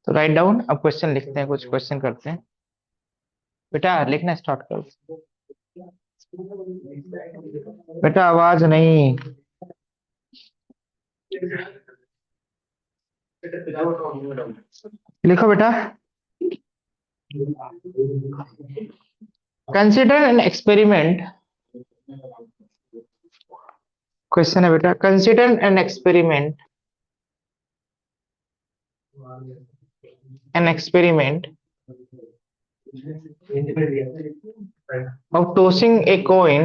तो write down. अब question लिखते हैं, कुछ क्वेश्चन करते हैं। बेटा लिखना स्टार्ट करो। बेटा आवाज नहीं। लिखो बेटा। Consider an experiment. क्वेश्चन है बेटा, consider an experiment, an experiment of tossing a coin.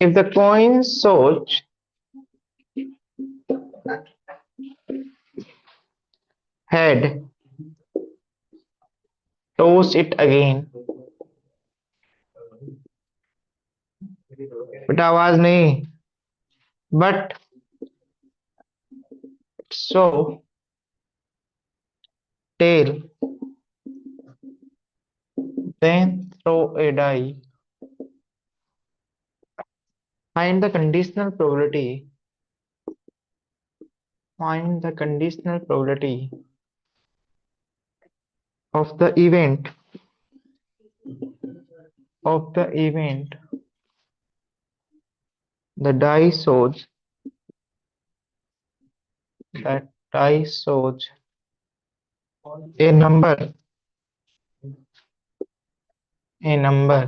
If the coin shows head, toss it again. बेटा आवाज नहीं। But so tail, then throw a die. Find the conditional probability. Find the conditional probability of the event. Of the event. The die shows. That die shows a number. A number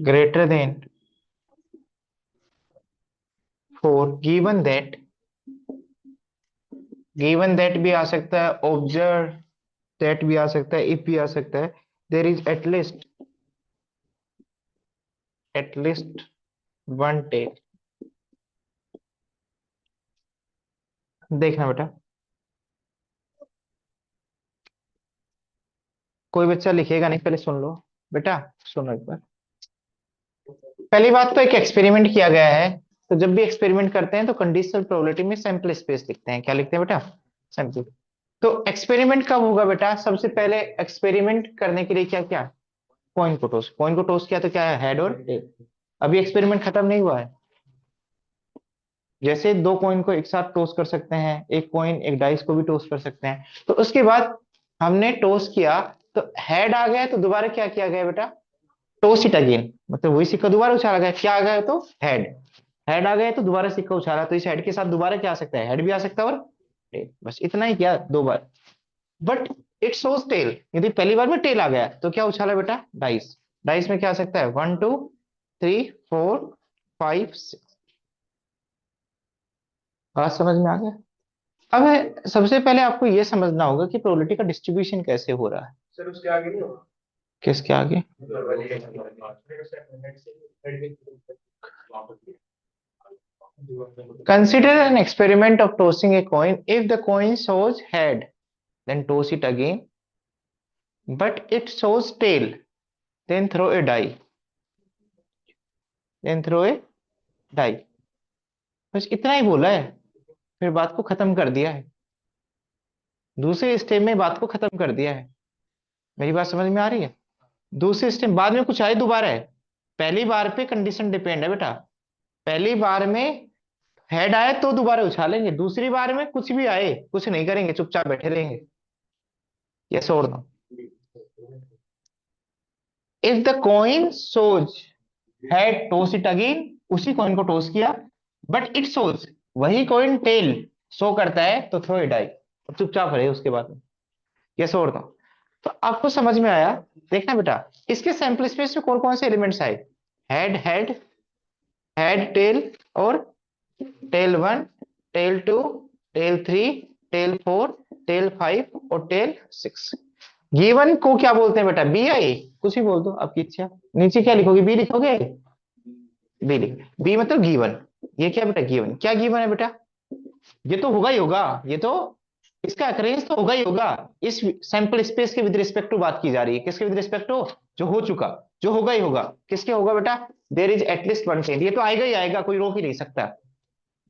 greater than 4, given that भी आ सकता है, observe that भी आ सकता है, if भी आ सकता है। There is at least one tail. देखना बेटा, कोई बच्चा लिखेगा नहीं, पहले सुन लो। बेटा सुनो एक बार। पहली बात तो एक एक्सपेरिमेंट किया गया है, तो जब भी एक्सपेरिमेंट करते हैं तो कंडीशनल प्रोबेबिलिटी में सैंपल स्पेस लिखते हैं। क्या लिखते हैं बेटा? सैंपल। तो एक्सपेरिमेंट कब होगा बेटा? सबसे पहले एक्सपेरिमेंट करने के लिए क्या क्या? कॉइन को टॉस किया तो क्या है? हेड और टेल। अभी एक्सपेरिमेंट खत्म नहीं हुआ है। जैसे दो कॉइन को एक साथ टॉस कर सकते हैं, एक कॉइन एक डाइस को भी टॉस कर सकते हैं। तो उसके बाद हमने टॉस किया तो हेड आ गया, तो दोबारा क्या किया गया बेटा? टॉस इट अगेन, मतलब वही सिक्का दोबारा उछाला गया। क्या आ गया? तो हेड। हेड आ गया तो दोबारा सिक्का उछाला, तो इस हेड के साथ दोबारा क्या आ सकता है? हेड भी आ सकता है और टेल। बस इतना ही किया, दो बार। But it shows tail. यदि पहली बार में टेल आ गया तो क्या उछाला बेटा? डाइस। डाइस में क्या आ सकता है? 1 2 3 4 5 6। बात समझ में आ गया? अब सबसे पहले आपको यह समझना होगा कि प्रोबेबिलिटी का डिस्ट्रीब्यूशन कैसे हो रहा है। सर उसके आगे नहीं होगा? किसके आगे? Consider an experiment of tossing a coin. If the coin shows head, then toss it again. But it shows tail, then throw a die. Then throw a die. बस इतना ही बोला है, फिर बात को खत्म कर दिया है। दूसरे स्टेप में बात को खत्म कर दिया है। मेरी बात समझ में आ रही है? दूसरे स्टेप बाद में कुछ आए दोबारा है। पहली बार पे कंडीशन डिपेंड है बेटा। पहली बार में हेड आए तो दोबारा उछालेंगे, दूसरी बार में कुछ भी आए कुछ नहीं करेंगे, चुपचाप बैठे रहेंगे। यस और no? If the coin shows head, toss it again. उसी कॉइन को टॉस किया, बट इट सोज, वही कॉइन टेल शो करता है, तो थ्रो इट आई। चुपचाप रहे उसके बाद में। यस और नो? तो आपको समझ में आया? देखना बेटा, इसके सैंपल स्पेस में कौन कौन से एलिमेंट्स आए? हेड हेड, हेड टेल, और tail 1, tail 2, tail 3, tail 4, tail 5 और टेल 6। गिवन को क्या बोलते हैं बेटा? B I? कुछ भी बोल दो, आपकी इच्छा। नीचे क्या लिखोगे? बी लिखोगे? बी लिख। बी मतलब गिवन। ये क्या बेटा? गिवन। क्या गिवन है बेटा? ये तो होगा ही होगा, ये तो इसका अकरेंस तो होगा ही होगा। इस सैंपल स्पेस के विद रिस्पेक्ट टू बात की जा रही है। किसके विद रिस्पेक्ट टू? जो हो चुका, जो होगा ही होगा। किसके होगा बेटा? There is at least one tail. ये तो आएगा ही आएगा, कोई रोक ही नहीं सकता।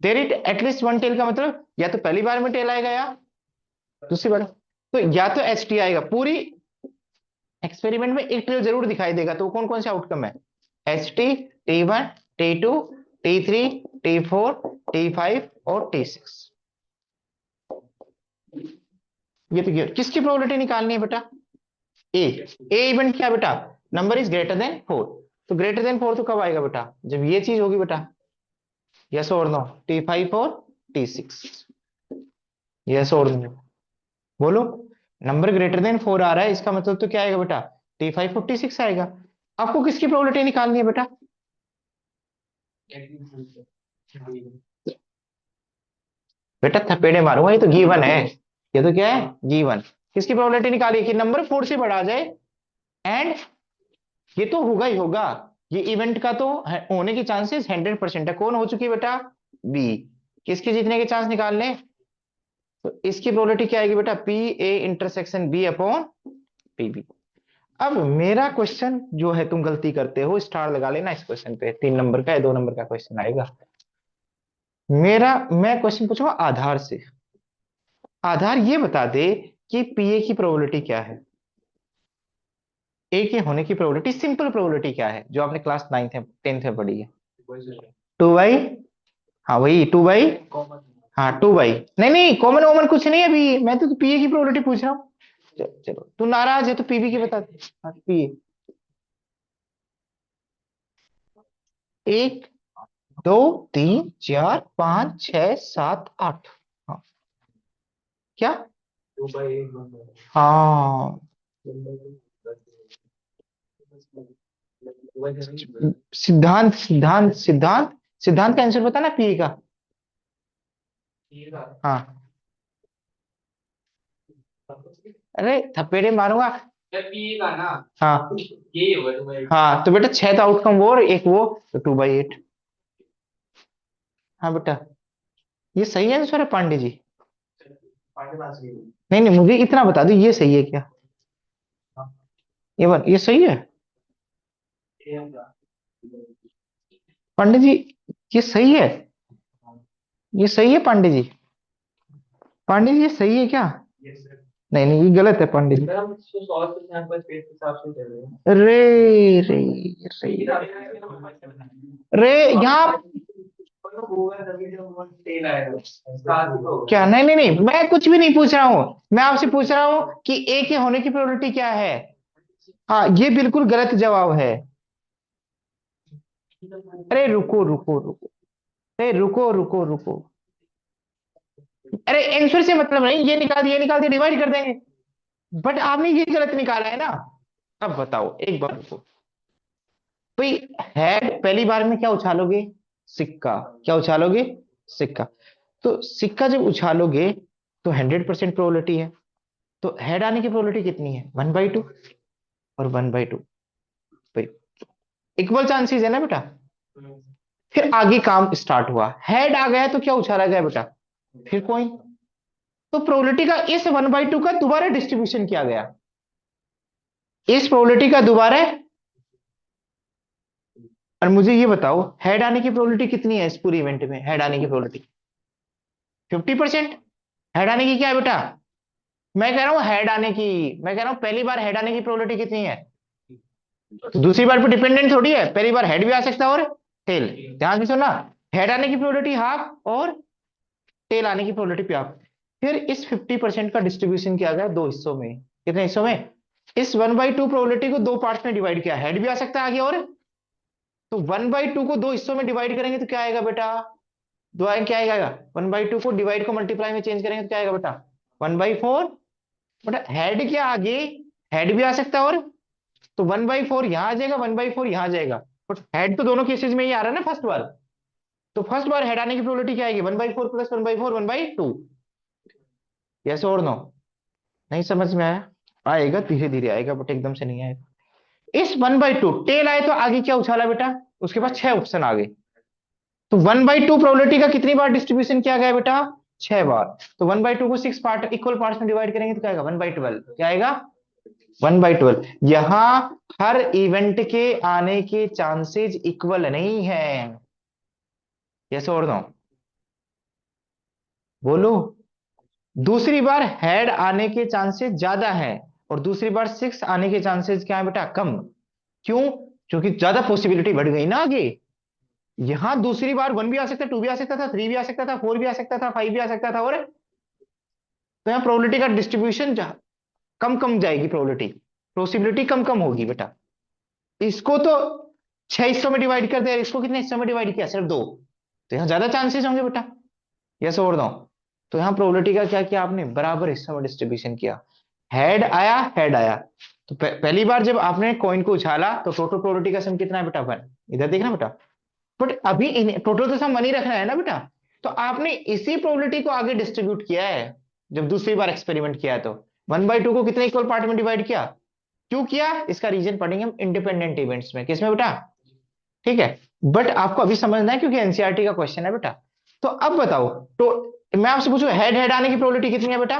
There is at least one tail का मतलब या तो पहली बार में टेल आएगा या दूसरी बार। तो या तो एच टी आएगा। पूरी एक्सपेरिमेंट में एक टेल जरूर दिखाई देगा। तो कौन कौन से आउटकम है? H T, T one, T two, T3, T4, T5 और T6। ये तो किसकी प्रोबेबिलिटी निकालनी है बेटा? ए। ए इवेंट क्या बेटा? Number is greater than 4। तो ग्रेटर देन 4 तो कब आएगा बेटा? जब ये चीज होगी बेटा। यस और नो? T5 और T6। यस और नो? बोलो। नंबर ग्रेटर देन 4 आ रहा है, इसका मतलब तो क्या आएगा बेटा? T5 और T6 आएगा। आपको किसकी प्रोबेबिलिटी निकालनी है बेटा? बेटा थपेड़े मारूंगा, ये तो गिवन है। ये तो क्या है? गिवन। किसकी प्रोबेबिलिटी निकाली कि नंबर 4 से बढ़ा जाए, एंड ये तो होगा ही होगा। ये इवेंट का तो होने की चांसेस 100% है। कौन हो चुकी है बेटा? बी। किसके जीतने के चांस निकालने? तो इसकी प्रोबेबिलिटी क्या आएगी बेटा? P A intersection B upon P B. अब मेरा क्वेश्चन जो है, तुम गलती करते हो, स्टार लगा लेना इस क्वेश्चन पे। 3 नंबर का है, 2 नंबर का क्वेश्चन आएगा मेरा। मैं क्वेश्चन पूछूंगा आधार से। आधार ये बता दे कि पीए की प्रोबेबिलिटी क्या है। ए के होने की प्रोबेबिलिटी, सिंपल प्रोबेबिलिटी क्या है, जो आपने क्लास 9th 10th में पढ़ी है? 2/। हाँ वही 2/। हाँ 2/। नहीं नहीं, कॉमन वॉमन कुछ नहीं है अभी, मैं तो पीए की प्रोबेबिलिटी पूछ रहा हूँ। चलो तू नाराज है तो पीबी की बता दे। हाँ पीए। 1, 2, 3, 4, 5, 6, 7, 8। हाँ क्या? हाँ सिद्धांत सिद्धांत सिद्धांत सिद्धांत का आंसर बता ना पीए का। हाँ। अरे थपेड़े मारूंगा। हाँ। हाँ तो बेटा 6 तो आउटकम वो और एक वो, तो 2/8। हाँ बेटा ये सही आंसर है पांडे जी? नहीं नहीं, मुझे इतना बता दो, ये सही है क्या? ये सही है पांडे जी? ये सही है? ये सही है पांडे जी? पांडे जी ये सही है क्या? नहीं नहीं, ये गलत है पांडे जी। रे रे रे रे यहाँ क्या? नहीं नहीं नहीं, मैं कुछ भी नहीं पूछ रहा हूँ। मैं आपसे पूछ रहा हूँ कि ए के होने की प्रोबेबिलिटी क्या है। हाँ ये बिल्कुल गलत जवाब है। अरे रुको रुको रुको। अरे रुको रुको रुको। अरे आंसर से मतलब नहीं, ये निकाल दिया, डिवाइड कर देंगे। बट आपने ये गलत निकाला है ना। अब बताओ एक बार रुको। भाई हेड पहली बार में क्या उछालोगे? सिक्का। क्या उछालोगे? सिक्का। तो सिक्का जब उछालोगे तो 100% प्रोबेबिलिटी है। तो हेड आने की प्रोबेबिलिटी कितनी है? 1/2। और 1/2 भाई, इक्वल चांसेस है ना बेटा। फिर आगे काम स्टार्ट हुआ, हेड आ गया तो क्या उछाला गया बेटा? फिर कॉइन। तो प्रोबेबिलिटी का इस 1/2 का दोबारा डिस्ट्रीब्यूशन किया गया। इस प्रोबेबिलिटी का दोबारा। और मुझे ये बताओ हेड आने की प्रोबेबिलिटी कितनी है इस पूरे इवेंट में? हेड आने की प्रोबेबिलिटी 50%। हेड आने की क्या है बेटा? मैं कह रहा हूं हेड आने की। मैं कह रहा हूं पहली बार हेड आने की प्रोबेबिलिटी कितनी है? तो दूसरी बार पे डिपेंडेंट थोड़ी है, पहली बार हेड भी आ सकता है और टेल। ध्यान से सुनना। हेड आने की प्रोबेबिलिटी हाफ और टेल आने की प्रोबेबिलिटी पे हाफ। फिर इस 50% का डिस्ट्रीब्यूशन किया गया दो हिस्सों में। कितने हिस्सों में? इस 1/2 प्रोबेबिलिटी को दो पार्ट्स में डिवाइड किया, हेड भी आ सकता है आगे और। तो 1/2 को दो हिस्सों में डिवाइड करेंगे तो क्या आएगा बेटा? दो आएगा, क्या आएगा? 1/2 को डिवाइड को मल्टीप्लाई में चेंज करेंगे तो क्या आएगा बेटा? 1/4। बेटा हेड के आगे हेड भी आ सकता है और। तो 1/4 यहां आ जाएगा, 1/4 यहां आ जाएगा। बट हेड तो दोनों केसेस में ही आ रहा है ना फर्स्ट बार। तो फर्स्ट बार हेड आने की प्रोबेबिलिटी क्या आएगी? 1/4 प्लस 1/4 1/2। यस और नो? नहीं समझ में आया? आएगा धीरे धीरे आएगा, बट एकदम से नहीं आएगा। इस 1/2 टेल आए तो आगे क्या उछाला बेटा? उसके बाद 6 ऑप्शन आ गए। तो 1/2 प्रोबेबिलिटी का कितनी बार डिस्ट्रीब्यूशन किया गया बेटा? 6 बार। तो 1/2 को 6 पार्ट इक्वल पार्ट्स में डिवाइड करेंगे तो क्या आएगा? 1/12। क्या आएगा? 1/12। यहां हर इवेंट के आने के चांसेस इक्वल नहीं है। यस और नो? बोलो। दूसरी बार हेड आने के चांसेस ज्यादा है, और दूसरी बार 6 आने के चांसेस क्या है बेटा? कम। क्यों? क्योंकि ज्यादा पॉसिबिलिटी बढ़ गई ना आगे। यहां दूसरी बार 1 भी आ सकता है, 2 भी आ सकता था, 3 भी आ सकता था, 4 भी आ सकता था, 5 भी आ सकता था, और तो यहाँ प्रोबेबिलिटी का डिस्ट्रीब्यूशन कम कम जाएगी, प्रोबेबिलिटी पॉसिबिलिटी कम कम होगी बेटा। इसको तो 6 हिस्सों में डिवाइड कर दिया, इसको कितने हिस्सों में डिवाइड किया, सिर्फ 2, तो यहाँ ज्यादा चांसेस होंगे बेटा। यस और नो? तो यहाँ प्रोबेबिलिटी का क्या किया आपने, बराबर हिस्सों में डिस्ट्रीब्यूशन किया। हेड आया, हेड आया, तो पहली बार जब आपने कॉइन को उछाला तो टोटल प्रोबेबिलिटी का सम कितना है बेटा, 1। इधर देखना बेटा, बट अभी टोटल तो सम 1 ही रखना है ना बेटा। तो आपने इसी प्रोबेबिलिटी को आगे डिस्ट्रीब्यूट किया है, जब दूसरी बार एक्सपेरिमेंट किया है तो 1/2 को कितने इक्वल पार्ट में डिवाइड किया। क्यों किया, इसका रीजन पढ़ेंगे हम इंडिपेंडेंट इवेंट्स में, किसमें बेटा, ठीक है। बट आपको अभी समझना है क्योंकि एनसीईआरटी का क्वेश्चन है बेटा। तो अब बताओ, तो मैं आपसे पूछूं हेड हेड आने की प्रोबेबिलिटी कितनी है बेटा,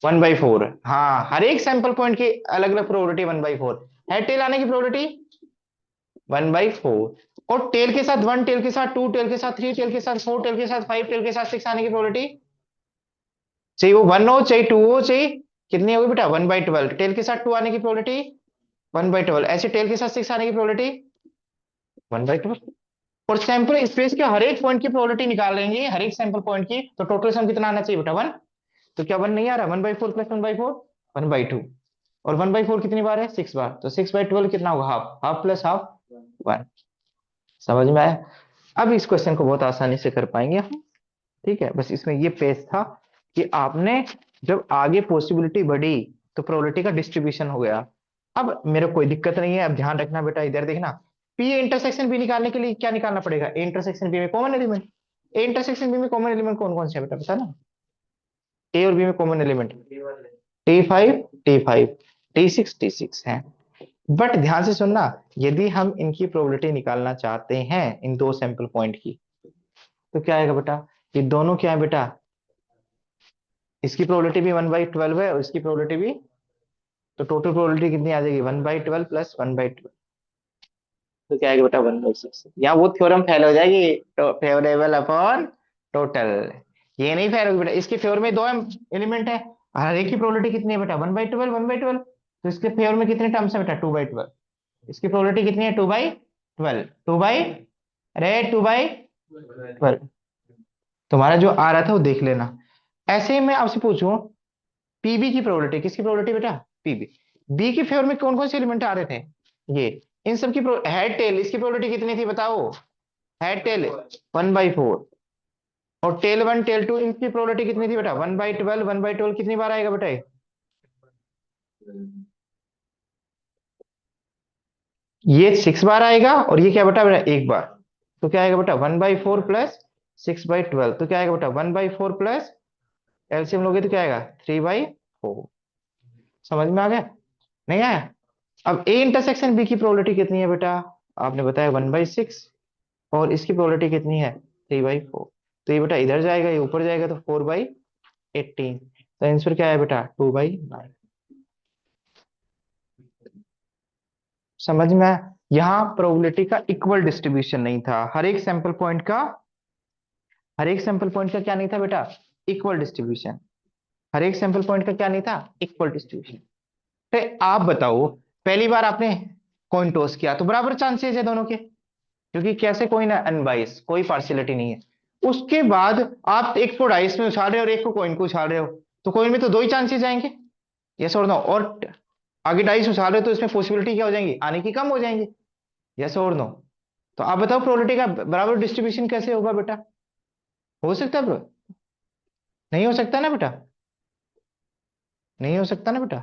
1/4। हाँ, हर एक सैंपल पॉइंट की अलग अलग प्रोबेबिलिटी 1/4। हेड टेल आने की प्रोबेबिलिटी 1/4, और टेल के साथ 1, टेल के साथ 2, टेल के साथ 3, टेल के साथ 4, टेल के साथ 5, टेल के साथ 6 आने की प्रोबेबिलिटी, चाहिए वो 1 हो चाहे 2 हो, चाहिए कितनी होगी बेटा, 1/12। टेल के साथ 2 आने की प्रोबेबिलिटी 1/12, ऐसे टेल के साथ 6 आने की प्रोबेबिलिटी 1/12। और सैंपल स्पेस के हर एक पॉइंट की प्रोबेबिलिटी निकाल लेंगे, हर एक सैंपल पॉइंट की, तो टोटल सम कितना आना चाहिए बेटा, 1। तो क्या 1 नहीं आ रहा, 1/4 प्लस 1/4 1/2, और 1/4 कितनी बार है, 6 बार, तो 6/12 कितना होगा, हाफ, हाफ प्लस हाफ 1। समझ में आया? अब इस क्वेश्चन को बहुत आसानी से कर पाएंगे हम, ठीक है। बस इसमें ये पेज था कि आपने जब आगे पॉसिबिलिटी बढ़ी तो प्रोबेबिलिटी का डिस्ट्रीब्यूशन हो गया। अब मेरे कोई दिक्कत नहीं है, अब ध्यान रखना बेटा, इधर देखना, पी इंटरसेक्शन बी निकालने के लिए क्या निकालना पड़ेगा, ए इंटरसेक्शन बी में common element. A intersection B में कॉमन एलिमेंट कौन कौन से है बेटा, पता ना, ए और बी में कॉमन एलिमेंट T5 T6 है। बट ध्यान से सुनना, यदि हम इनकी प्रोबेबिलिटी निकालना चाहते हैं इन दो सैंपल पॉइंट की, तो क्या आएगा बेटा, ये दोनों क्या है बेटा, इसकी प्रोबेबिलिटी भी 1/12 है और इसकी प्रोबेबिलिटी भी, तो टोटल प्रोबेबिलिटी कितनी आ जाएगी, 1/12 प्लस 1/12, तो क्या आएगा बेटा, 1/6। यहाँ वो थ्योरम फेल हो जाएगी, तो फेवरेबल अपॉन टोटल, ये नहीं फेल होगी बेटा, इसके फेवर में दो एलिमेंट है, हर एक की प्रोबेबिलिटी कितनी है बेटा, 1/12 1/12, तो इसके फेवर में कितने टर्म्स है बेटा, 2/12, इसकी प्रोबेबिलिटी कितनी है, 2/12, 2 बाई, अरे 2/12, तुम्हारा जो आ रहा था वो देख लेना। ऐसे ही मैं आपसे पूछूं, पीबी की प्रोबेबिलिटी, किसकी प्रोबेबिलिटी बेटा, पीबी, बी के फेवर में कौन कौन से एलिमेंट आ रहे थे, ये, इन सब की हेड टेल, इसकी प्रोबेबिलिटी कितनी थी बताओ, हेड टेल 1/4, और टेल 1 टेल 2 इनकी प्रोबेबिलिटी कितनी थी बेटा, 1/12 1/12 कितनी बार आएगा बेटा, ये 6 बार आएगा, और ये क्या बेटा, एक बार, तो क्या आएगा बेटा, 1/4 प्लस 6/12, तो क्या आएगा बेटा, 1/4 प्लस, एलसीएम लोगे तो क्या आएगा, 3/4। समझ में आ गया, नहीं आया? अब ए इंटरसेक्शन बी की प्रोबेबिलिटी कितनी है बेटा, आपने बताया 1/6, और इसकी प्रोबेबिलिटी कितनी है, 3/4, तो ये बेटा इधर जाएगा, ये ऊपर जाएगा, तो 4/18, तो आंसर क्या है बेटा, 2/9। समझ में आया? यहाँ प्रोबेबिलिटी का इक्वल डिस्ट्रीब्यूशन नहीं था, हर एक सैंपल पॉइंट का क्या नहीं था बेटा, इक्वल डिस्ट्रीब्यूशन, हर एक सैंपल पॉइंट का क्या नहीं था, इक्वल डिस्ट्रीब्यूशन। तो आप बताओ, पहली बार आपने कॉइन टॉस किया तो बराबर चांसेस है दोनों के, क्योंकि कैसे कोई ना अनबाइस, कोई पार्शियलिटी नहीं है। उसके बाद आप एक को डाइस में उछाल रहे हो और एक को कॉइन को उछाल रहे हो, तो कॉइन में तो दो ही चांसेस आएंगे, यस और नो, और आगे डाइस उछाल रहे हो तो इसमें पॉसिबिलिटी क्या हो जाएंगी, आने की कम हो जाएंगी, यस और नो। तो आप बताओ प्रोबेबिलिटी का बराबर डिस्ट्रीब्यूशन कैसे होगा बेटा, हो सकता है bro? नहीं हो सकता ना बेटा, नहीं हो सकता ना बेटा,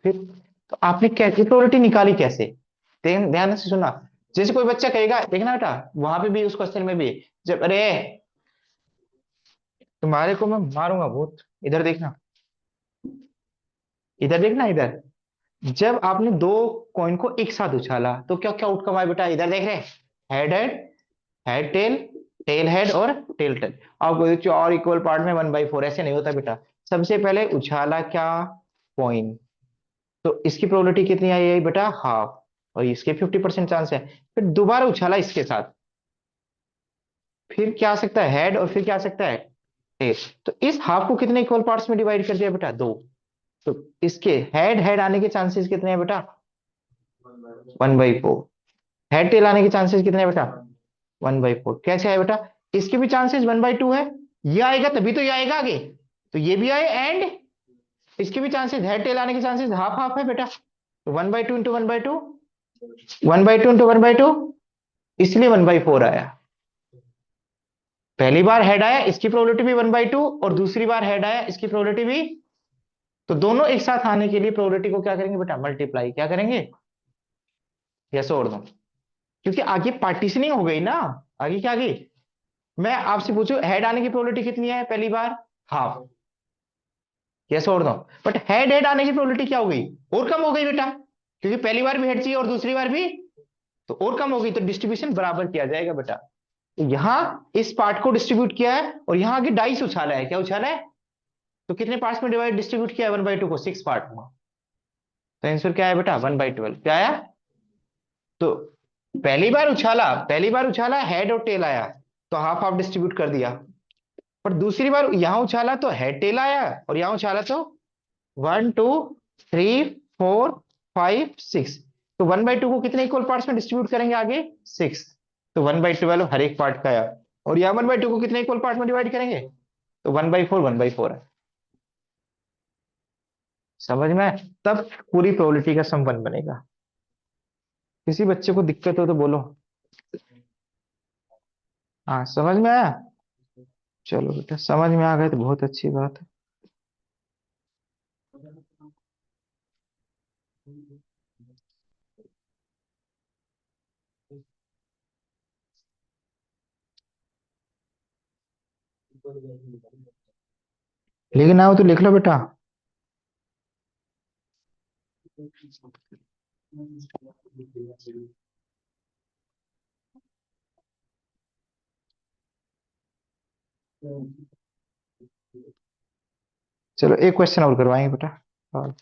फिर तो आपने कैसे प्रोबेबिलिटी निकाली कैसे, ध्यान से सुना। जैसे कोई बच्चा कहेगा, देखना बेटा वहां पे भी उस क्वेश्चन में भी, जब अरे तुम्हारे को मैं मारूंगा बहुत, इधर देखना, इधर देखना, इधर, जब आपने दो कॉइन को एक साथ उछाला तो क्या क्या आउटकम आया बेटा, इधर देख रहे हैं, head head, head tell, tail head और टेल टेल, और चार इक्वल पार्ट में 1/4, ऐसे नहीं होता बेटा। सबसे पहले उछाला क्या, कॉइन, तो इसकी प्रोबेबिलिटी कितनी आई है बेटा, हाफ, और इसके 50% चांस है, फिर दोबारा उछाला इसके साथ, फिर क्या आ सकता है, हेड, और फिर क्या आ सकता है, टेल, तो इस हाफ को कितने इक्वल पार्ट्स में डिवाइड कर दिया बेटा, दो, तो इसके हेड हेड आने के चांसेस कितने हैं बेटा, 1/4, हेड टेल आने के चांसेस कितने हैं बेटा, 1/4 कैसे आया बेटा? इसके भी चांसेस 1/2 है, ये आएगा तभी तो ये आएगा आगे, तो ये भी आए, एंड इसके भी चांसेस, हेड टेल आने के चांसेस हाफ हाफ है बेटा, तो 1/2 इंटू 1/2, 1/2 इंटू 1/2, इसलिए 1/4 आया। पहली बार हेड आया, इसकी प्रोबेबिलिटी भी 1/2, और दूसरी बार हेड आया, इसकी प्रोबेबिलिटी भी, तो दोनों एक साथ आने के लिए प्रोबेबिलिटी को क्या करेंगे बेटा? मल्टीप्लाई, क्या करेंगे? यस और नो, क्योंकि आगे पार्टीशनिंग हो गई ना, आगे क्या आगे, मैं आपसे पूछूं हेड आने की प्रोबेबिलिटी कितनी है पहली बार? हाफ, यस और नो, बट हेड हेड आने की प्रोबेबिलिटी क्या हो गई? और कम हो गई बेटा, क्योंकि पहली बार भी हेड चाहिए और दूसरी बार भी, तो और कम हो गई, तो डिस्ट्रीब्यूशन बराबर किया जाएगा बेटा। तो यहां इस पार्ट को डिस्ट्रीब्यूट किया है, और यहां आगे डाइस उछाला है, क्या उछाला है? तो कितने पार्ट्स में डिवाइड डिस्ट्रीब्यूट किया है 1/2 को? 6 पार्ट में। तो आंसर क्या है बेटा? 1/12 क्या आया? तो पहली बार उछाला हेड और टेल आया, तो हाफ हाफ डिस्ट्रीब्यूट कर दिया, पर दूसरी बार यहां उछाला तो हेड टेल आया, और यहां उछाला तो 1 2 3 4 5 6, तो 1/2 को कितने इक्वल पार्ट्स में डिस्ट्रीब्यूट करेंगे आगे? 6, तो 1/12 हर एक पार्ट का आया, और यहाँ 1/2 को कितने इक्वल पार्ट में डिवाइड करेंगे? तो 1/4 है। समझ में आया? तब पूरी प्रोबेबिलिटी का सम 1 बनेगा। किसी बच्चे को दिक्कत हो तो बोलो। हाँ समझ में आया? चलो बेटा, समझ में आ गए तो बहुत अच्छी बात है। लेकिन आओ तो लिख लो बेटा। चलो एक क्वेश्चन और करवाएंगे बेटा। और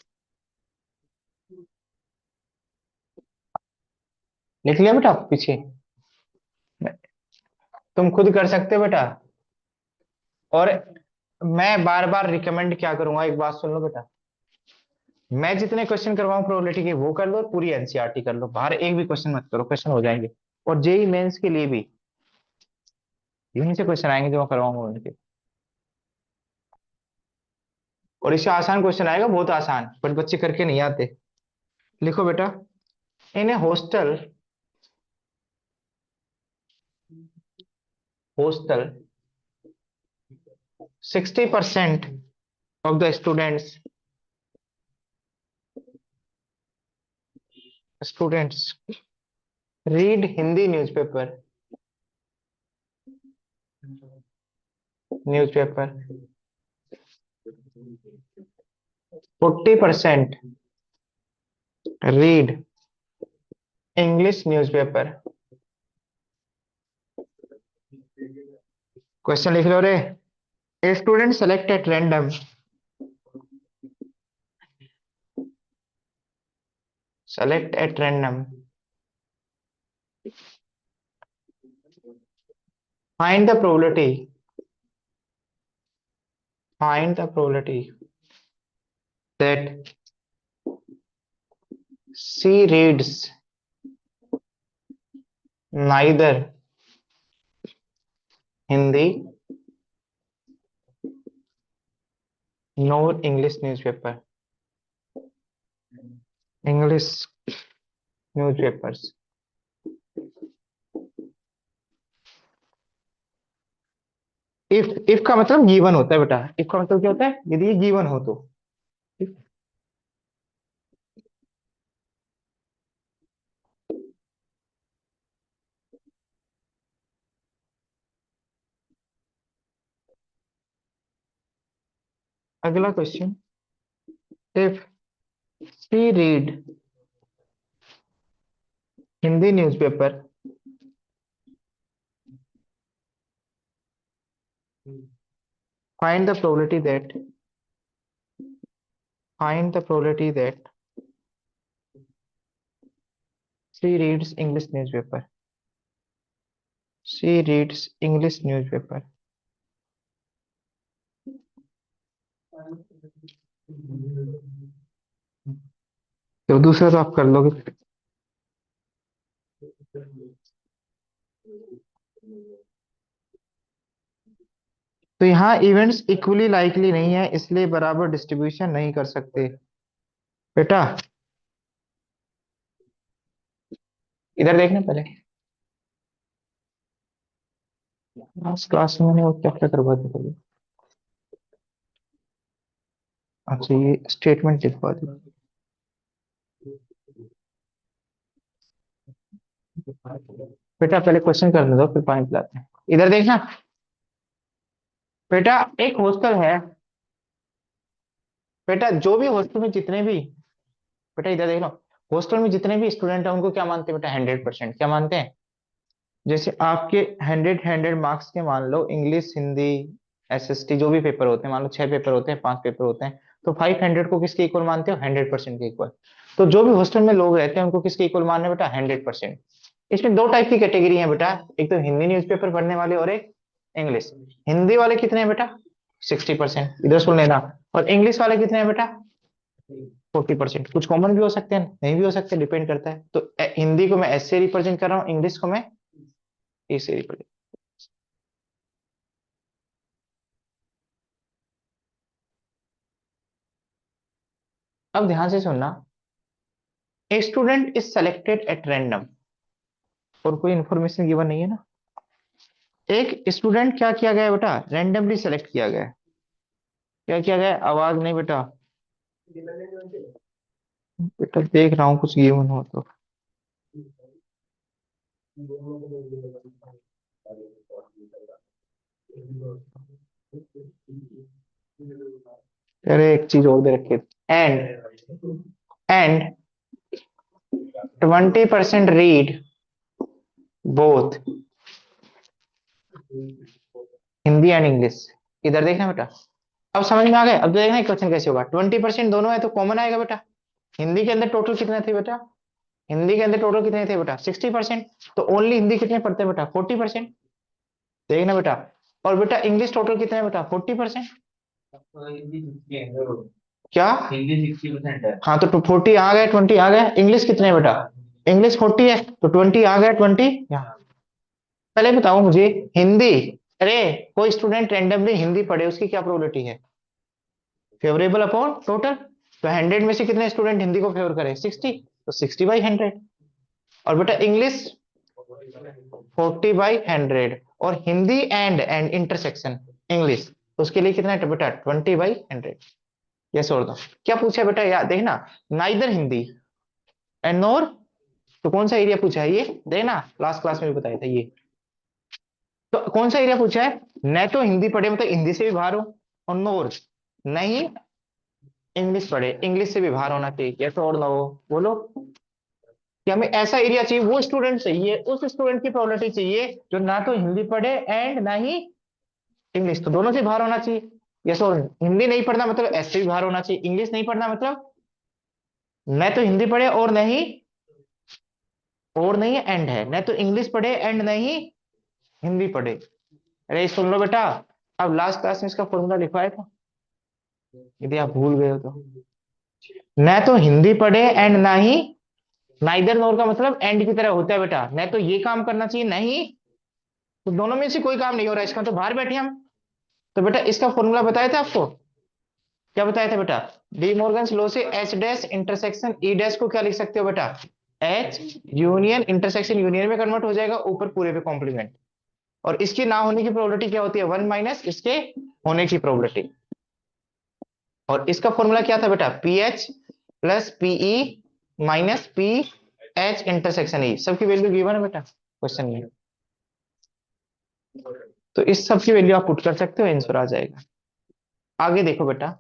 लिख लिया बेटा पीछे? तुम खुद कर सकते हो बेटा। और मैं बार बार रिकमेंड क्या करूंगा, एक बात सुन लो बेटा, मैं जितने क्वेश्चन करवाऊं प्रोबेबिलिटी के वो कर लो, और पूरी एनसीईआरटी कर लो, बाहर एक भी क्वेश्चन मत करो, क्वेश्चन हो जाएंगे। और जेई मेंस के लिए भी यहीं से क्वेश्चन आएंगे जो मैं करवाऊंगा उनके, और इससे आसान क्वेश्चन आएगा, बहुत आसान, पर बच्चे करके नहीं आते। लिखो बेटा, इन ए hostel 60% of the students read Hindi newspaper 40% read English newspaper। Question लिख लो रे। A student select at random, select at random, find the probability, find the probability that she reads neither Hindi nor English newspaper, English newspapers। If का मतलब given होता है बेटा, if का मतलब क्या होता है? यदि ये गिवन हो तो। अगला question, if she read Hindi newspaper, find the probability that, find the probability that she reads English newspaper, she reads English newspaper। तो दूसरा तो आप कर लोगे। तो यहाँ इवेंट्स इक्वली लाइकली नहीं है, इसलिए बराबर डिस्ट्रीब्यूशन नहीं कर सकते बेटा। इधर देखना पहले, लास्ट क्लास में मैंने वो क्या क्या करवा दिया। अच्छा ये स्टेटमेंट लिखवा दी। बेटा पहले क्वेश्चन करने दो फिर पानी पिलाते हैं। इधर देखना बेटा, एक हॉस्टल है बेटा, जो भी हॉस्टल में जितने भी, बेटा इधर देख लो, हॉस्टल में जितने भी स्टूडेंट हैं उनको क्या मानते हैं बेटा, 100%। क्या मानते हैं? जैसे आपके 100 के मान लो, इंग्लिश हिंदी एसएसटी जो भी पेपर होते हैं, मान लो 6 पेपर होते हैं, 5 पेपर होते हैं, तो 500 को किसके इक्वल मानते हो, 100% के इक्वल। तो जो भी हॉस्टल में लोग रहते हैं उनको किसके इक्वल मानना है बेटा, 100%। इसमें दो टाइप की कैटेगरी है बेटा, एक तो हिंदी न्यूज़पेपर पढ़ने वाले और एक इंग्लिश। हिंदी वाले कितने हैं बेटा, 60%, इधर सुन लेना। और इंग्लिश वाले कितने हैं बेटा, 40%। कुछ कॉमन भी हो सकते हैं, नहीं भी हो सकते, डिपेंड करता है। तो हिंदी को मैं एस से रिप्रेजेंट कर रहा हूँ, इंग्लिश को मैं ए से रिप्रेजेंट। अब ध्यान से सुनना, a student is selected at random, और कोई इंफॉर्मेशन गिवन नहीं है ना। एक स्टूडेंट क्या किया गया है बेटा, रैंडमली सेलेक्ट किया गया है। क्या किया गया है, आवाज नहीं बेटा, बेटा देख रहा हूँ कुछ गिवन हो तो। अरे एक चीज और दे रखी है, and 20% read both Hindi and English. इधर देखना बेटा, अब समझ में आ गया। अब देखना क्वेश्चन कैसे होगा, 20% दोनों है तो कॉमन आएगा बेटा। हिंदी के अंदर टोटल कितने थे बेटा, हिंदी के अंदर टोटल कितने थे बेटा, 60%। तो ओनली हिंदी कितने पढ़ते हैं बेटा, 40%। देखना बेटा, और बेटा इंग्लिश टोटल कितने हैं बेटा, 40%। क्या, हिंदी 60% है, हाँ तो 40 आ गए, 20 आ गए। इंग्लिश कितने हैं बेटा, इंग्लिश 40 है तो 20 आ गया, 20 यहाँ। पहले बताओ मुझे, हिंदी, अरे कोई स्टूडेंट रैंडमली हिंदी पढ़े उसकी क्या प्रोबेबिलिटी है, फेवरेबल अपॉन टोटल। तो 100 में से कितने स्टूडेंट हिंदी को फेवर करे, 60, तो 60/100। और बेटा इंग्लिश 40/100, और हिंदी एंड इंटरसेक्शन इंग्लिश, उसके लिए कितना है बेटा, 20/100। यस और नो, क्या पूछा बेटा यार देखना, नाइदर हिंदी एंड नोर, तो कौन सा एरिया पूछा है ये, देखना लास्ट क्लास में भी बताया था ये। तो कौन सा एरिया पूछा है, न तो हिंदी पढ़े मतलब हिंदी से भी बाहर हो, और नोर नहीं इंग्लिश पढ़े, इंग्लिश से भी बाहर होना चाहिए। यस और नो बोलो, कि हमें ऐसा एरिया चाहिए, वो स्टूडेंट चाहिए, उस स्टूडेंट की प्रोबेबिलिटी चाहिए जो ना तो हिंदी पढ़े एंड ना ही इंग्लिश, तो दोनों से बाहर होना चाहिए। यस और हिंदी नहीं पढ़ना मतलब ऐसे भी बाहर होना चाहिए, इंग्लिश नहीं पढ़ना मतलब न तो हिंदी पढ़े और नहीं एंड है, न तो इंग्लिश पढ़े एंड नहीं हिंदी पढ़े। अरे सुन लो बेटा, अब लास्ट क्लास में इसका फॉर्मूला लिखवाया था, यदि आप भूल गए हो तो। न तो हिंदी पढ़े एंड ना ही, नाइदर नोर का मतलब एंड की तरह होता है बेटा, न तो ये काम करना चाहिए नहीं, तो दोनों में से कोई काम नहीं हो रहा है इसका, तो बाहर बैठे हम। तो बेटा इसका फॉर्मूला बताया था आपको, क्या बताया था बेटा, डी मॉर्गन्स लॉ से H dash intersection E dash को क्या लिख सकते हो बेटा, एच यूनियन, इंटरसेक्शन यूनियन में कन्वर्ट हो जाएगा, ऊपर पूरे पे कॉम्प्लीमेंट। और इसके ना होने की प्रोबेबिलिटी क्या होती है, 1 माइनस इसके होने की प्रोबेबिलिटी। और इसका फॉर्मूला क्या था बेटा, P H plus PE minus P H intersection E, सबकी वैल्यू गिवन है बेटा क्वेश्चन में। तो इस सब की वैल्यू आप पुट कर सकते हो, आंसर आ जाएगा। आगे देखो बेटा,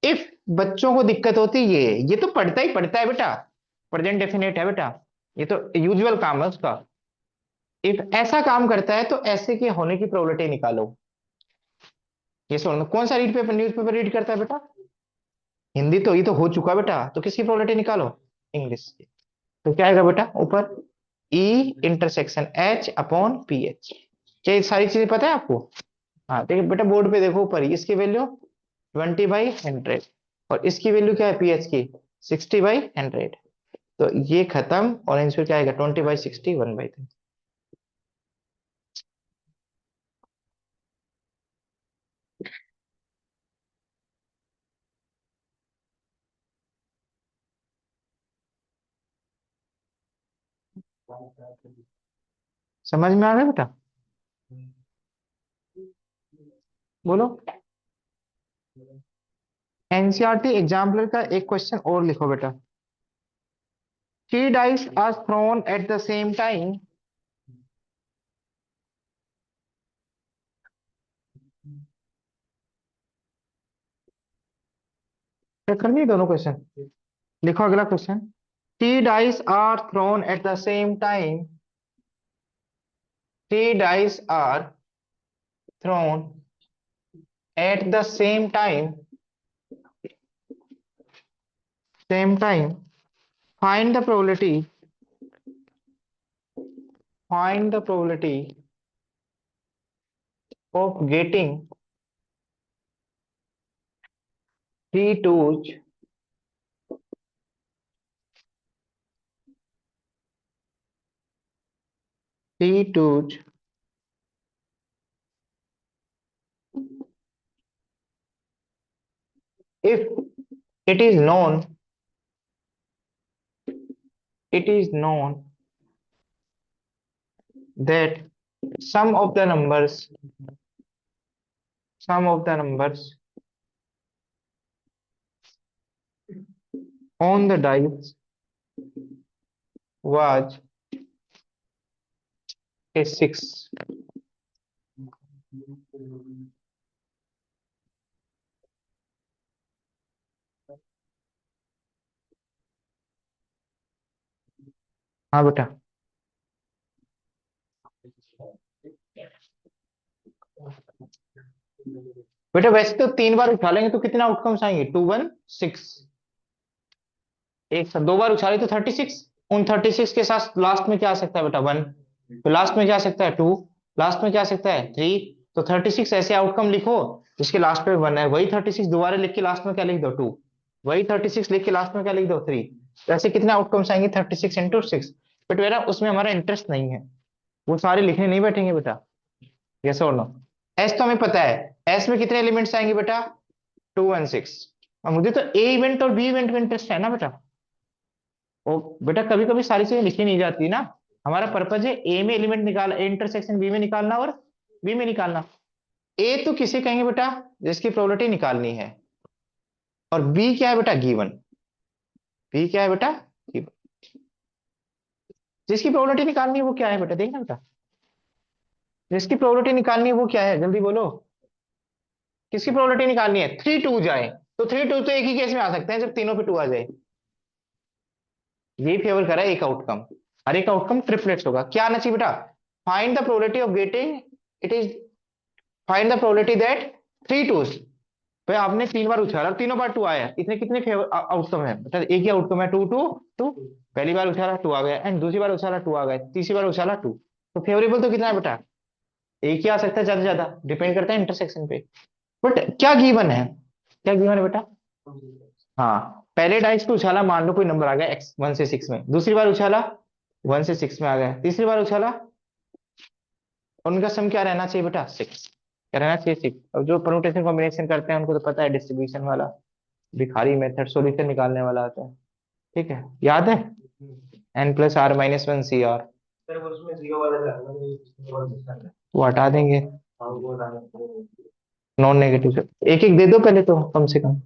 इफ बच्चों को दिक्कत होती है, ये तो पढ़ता है बेटा, प्रेजेंट डेफिनेट है बेटा, ये तो यूजुअल काम है उसका। इफ ऐसा काम करता है तो ऐसे के होने की प्रोबेबिलिटी निकालो। ये सुनो, कौन सा रीड पेपर न्यूज़पेपर रीड करता है बेटा, हिंदी, तो ये तो हो चुका बेटा, तो किसकी प्रोबेबिलिटी निकालो, इंग्लिश की। तो क्या आएगा बेटा ऊपर, E intersection H upon P H. क्या ये सारी चीजें पता है आपको, हाँ देखिए बेटा बोर्ड पे देखो ऊपर ही, इसकी वैल्यू 20/100, और इसकी वैल्यू क्या है पीएच की, 60/100। तो ये खत्म, और आंसर क्या आएगा, 20/60, 1/3। समझ में आ गया बेटा? बोलो। एनसीईआरटी एग्जाम्पलर का एक क्वेश्चन और लिखो बेटा। Three dice are thrown at the same time. Check कर दिए दोनों क्वेश्चन। लिखो अगला question. Three dice are thrown at the same time. Three dice are thrown at the same time. Same time. Find the probability. Find the probability of getting three twos three twos if it is known it is known that sum of the numbers sum of the numbers on the dice was a 6. हाँ बेटा। बेटा वैसे तो 3 बार उछालेंगे तो कितने outcomes आएंगे? 2 1 6। एक साथ 2 बार उछाले तो 36। उन 36 के साथ लास्ट में क्या आ सकता है बेटा? 1। तो लास्ट में क्या आ सकता है? 2। लास्ट में क्या आ सकता है? 3। तो 36 ऐसे आउटकम लिखो जिसके लास्ट में 1 है। वही 36 दोबारा लिख के लास्ट में क्या लिख दो? 2। वही 36 लिख के लास्ट में क्या लिख दो? 3। तो ऐसे कितने आउटकम्स आएंगे? 36 × 6। बट बेटा उसमें हमारा इंटरेस्ट नहीं है, वो सारे लिखने नहीं बैठेंगे बेटा। यस और नो? एस तो हमें पता है, एस में कितने एलिमेंट्स आएंगे बेटा? 2 1 6। और मुझे तो ए इवेंट और बी इवेंट में इंटरेस्ट है ना बेटा। ओ बेटा कभी कभी सारी चीजें लिखी नहीं जाती ना। हमारा पर्पज है ए में एलिमेंट निकाल, ए इंटरसेक्शन बी में निकालना और बी में निकालना। ए तो किसे कहेंगे बेटा? जिसकी प्रोबेबिलिटी निकालनी है। और बी क्या है बेटा? गिवन। बी क्या है बेटा? गिवन। जिसकी प्रोबेबिलिटी निकालनी है वो क्या है बेटा? देखना बेटा, जिसकी प्रोबेबिलिटी निकालनी है वो क्या है? जल्दी बोलो। किसकी प्रोबेबिलिटी निकालनी है? 3 2 जाए तो 3 2 तो एक ही केस में आ सकते हैं, जब तीनों पे 2 आ जाए। यही फेवर करा है एक आउटकम। हर एक आउटकम ट्रिपलेट्स होगा। क्या आना चाहिए बेटा? Find the probability of getting it is find the probability that 3 2। भाई आपने 3 बार उछाला, तीनों बार 2 आया, इतने कितने आउटकम है बेटा? एक ही आउटकम है, 2 2 2। पहली बार उछाला 2 आ गया, एंड दूसरी बार उछाला 2 आ गया, तीसरी बार उछाला 2। तो फेवरेबल तो कितना है बेटा? एक ही आ सकता है, ज्यादा से ज्यादा डिपेंड करता है इंटरसेक्शन पे। बट क्या गिवन है? क्या गिवन है बेटा? हाँ, पहले डाइस को उछाला, मान लो कोई नंबर आ गया x 1 से 6 में। दूसरी बार उछाला 1 से 6 में आ गया। तीसरी बार उछाला, उनका सम क्या रहना चाहिए बेटा? 6। क्या रहना चाहिए? 6। अब जो परम्यूटेशन कॉम्बिनेशन करते हैं उनको तो पता है, डिस्ट्रीब्यूशन वाला भिखारी मेथड सॉल्यूशन निकालने वाला आता है। ठीक है, याद है? n+r−1 CR। वो हटा देंगे नॉन नेगेटिव से। एक एक दे दो पहले तो, कम से कम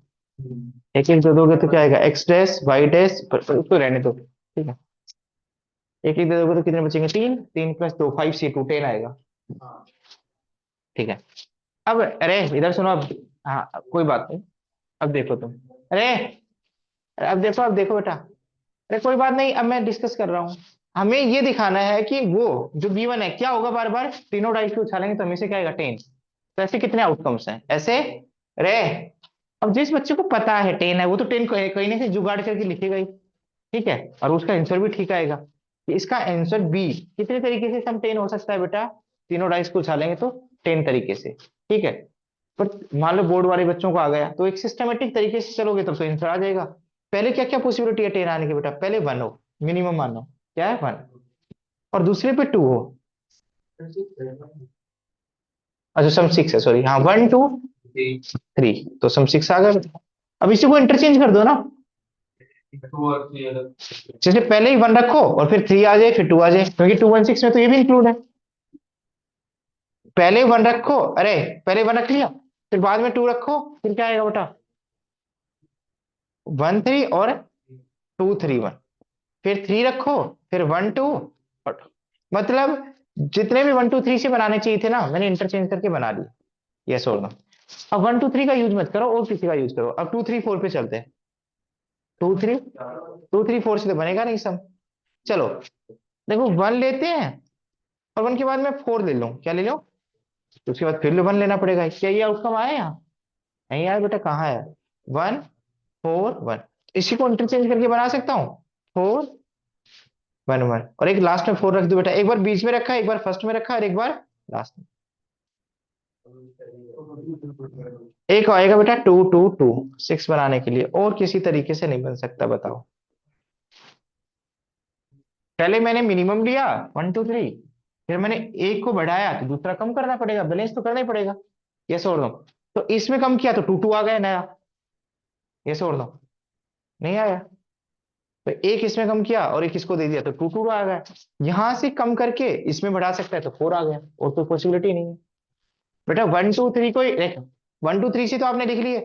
एक एक दे दोगे तो क्या आएगा? एक्स डैश वाई डैश, उसको रहने दो, ठीक है। एक एक दे दोगे तो कितने बचेंगे? 3। 3 + 2 5 C2 10 आएगा। ठीक है। अब अरे इधर सुनो अब। हाँ कोई बात नहीं। अब देखो तुम। अरे अब देखो बेटा। अरे कोई बात नहीं, अब मैं डिस्कस कर रहा हूँ। हमें ये दिखाना है कि वो जो B1 है क्या होगा? बार बार तीनों डाइस को उछालेंगे तो हमेशा क्या आएगा? 10। तो ऐसे कितने आउटकम्स हैं ऐसे? रे अब जिस बच्चे को पता है 10 है वो तो 10 कहीं ना कहीं जुगाड़ करके लिखेगा ही। ठीक है, और उसका आंसर भी ठीक आएगा कि इसका आंसर बी। कितने तरीके से सम 10 हो सकता है बेटा? तीनों डाइस को उछालेंगे तो 10 तरीके से। ठीक है। पर मान लो बोर्ड वाले बच्चों को आ गया तो एक सिस्टमेटिक तरीके से चलोगे तब तो आंसर आ जाएगा। पहले क्या क्या पॉसिबिलिटी है 10 आने की बेटा? पहले 1 हो, मिनिमम मानो क्या है? 1। और दूसरे पे 2 हो। अच्छा सम 6 है, सॉरी। हाँ 1 2 3, तो सम 6 आ गया। अब इसी को इंटरचेंज कर दो ना। जैसे पहले ही वन रखो और फिर थ्री आ जाए फिर टू आ जाए, क्योंकि टू वन सिक्स में तो ये भी इंक्लूड है। पहले वन रखो, अरे पहले वन रख लिया, फिर बाद में टू रखो, फिर क्या आएगा बेटा, वन थ्री और टू थ्री वन, फिर थ्री रखो, फिर वन टू और मतलब जितने भी वन टू थ्री से बनाने चाहिए थे ना, मैंने इंटरचेंज करके बना दिए। यस और नो। अब वन टू थ्री का यूज मत करो और किसी का यूज करो, अब टू थ्री फोर पे चलते हैं। टू थ्री फोर से तो बनेगा नहीं सम। चलो देखो वन लेते हैं और वन के बाद मैं फोर ले लूं, क्या ले लूं, तो उसके बाद फिर वन लेना पड़ेगा। क्या ये आउटकम आया यहाँ, नहीं आया बेटा, कहाँ है, वन फोर वन, इसी को इंटरचेंज करके बना सकता हूँ, फोर वन वन, और एक लास्ट में फोर रख दो बेटा, एक बार बीच में रखा, एक बार फर्स्ट में रखा और एक बार लास्ट में। एक आएगा बेटा टू टू टू, सिक्स बनाने के लिए, और किसी तरीके से नहीं बन सकता बताओ। पहले मैंने मिनिमम लिया वन टू थ्री, फिर मैंने एक को बढ़ाया तो दूसरा कम करना पड़ेगा, बैलेंस तो करना ही पड़ेगा। यस और नो। तो इसमें कम किया तो टू टू आ गया नया। यस और नो, नहीं आया। तो एक इसमें कम किया और एक इसको दे दिया तो टू टू आ गया। यहां से कम करके इसमें बढ़ा सकता है तो फोर आ गया, और कोई पॉसिबिलिटी नहीं है बेटा। वन टू थ्री को वन टू थ्री से तो आपने लिख लिए,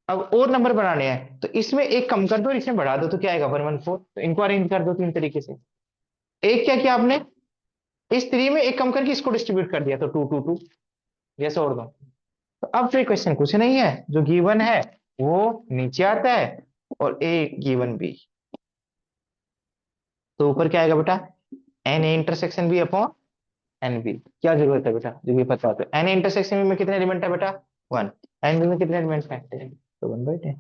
अब और नंबर बनाने हैं तो इसमें एक कम कर दो और इसमें बढ़ा दो तो क्या आएगा, वन वन फोर, तो इनको अरेंज कर दो तीन तरीके से। एक क्या किया आपने, इस थ्री में एक कम करके इसको डिस्ट्रीब्यूट कर दिया तो टू टू टू। यस और दो। तो अब फिर क्वेश्चन कुछ नहीं है, जो गिवन है वो नीचे आता है और ए गिवन बी, तो ऊपर क्या आएगा बेटा, n A intersection B upon n B. क्या जरूरत है बेटा, जो भी पता हो, एन ए इंटरसेक्शन बी में कितने एलिमेंट है बेटा, वन, एन बी में कितने एलिमेंट है, 10, तो वन बाई 10।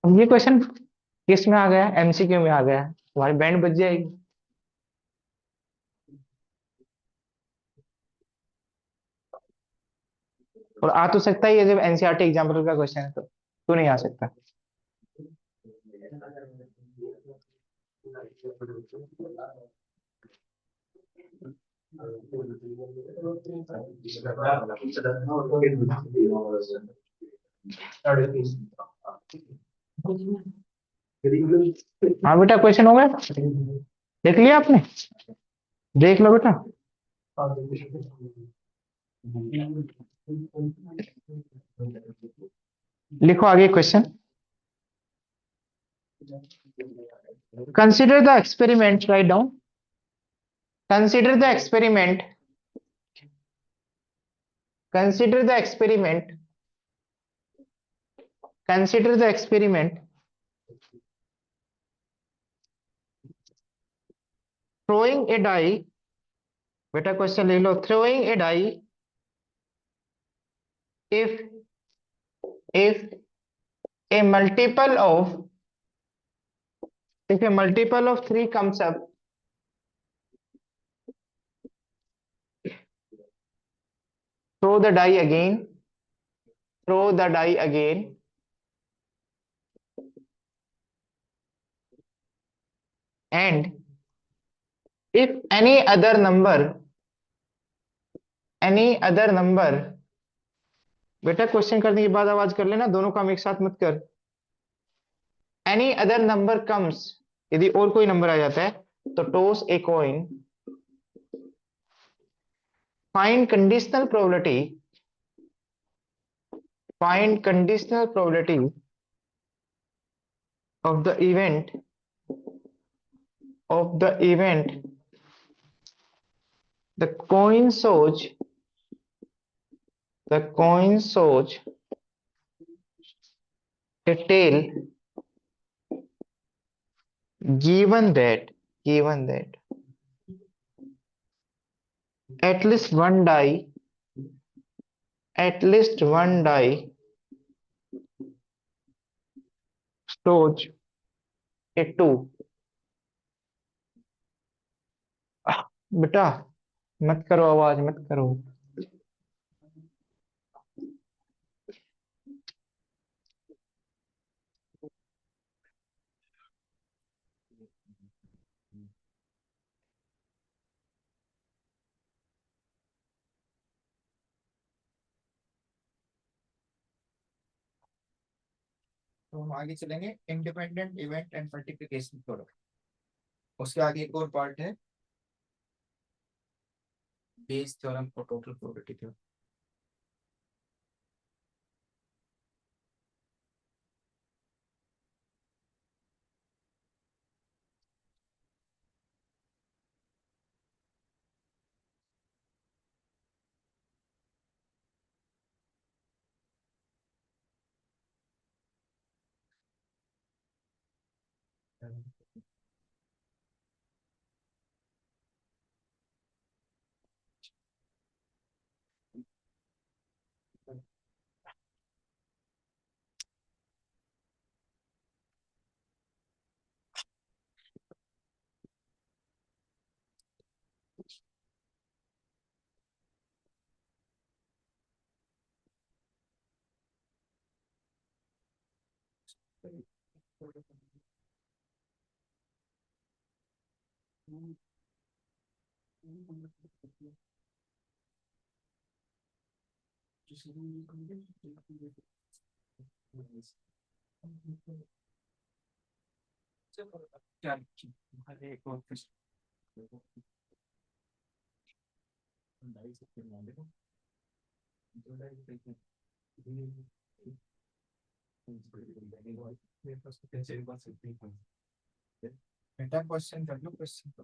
अब ये क्वेश्चन किस में आ गया, एमसीक्यू में आ गया, तुम्हारी बैंड बज जाएगी। और आ तो सकता ही है, जब एनसीईआरटी एग्जाम्पल का क्वेश्चन है तो क्यों नहीं आ सकता। हाँ बेटा, क्वेश्चन हो गया, देख लिया आपने, देख लो बेटा। लिखो आगे question. Consider the experiment, write down, consider the experiment, consider the experiment, consider the experiment, throwing a die, बेटा क्वेश्चन ले लो, throwing a die if a multiple of, if a multiple of 3 comes up, throw the die again, throw the die again, and if any other number, बेटा question करने के बाद आवाज कर लेना, दोनों काम एक साथ मत कर। एनी अदर नंबर कम्स, यदि और कोई नंबर आ जाता है तो toss a coin, find conditional probability, find conditional probability of the event, of the event the coin shows, the coin shows a tail, given that, given that at least one die, at least one die shows a two। बेटा मत करो, आवाज मत करो। तो हम आगे चलेंगे independent event and multiplication product. उसके आगे एक और पार्ट है बेस थ्योरम और टोटल प्रोबेबिलिटी थ्योरम। बेटा क्वेश्चन कर लो क्वेश्चन तो।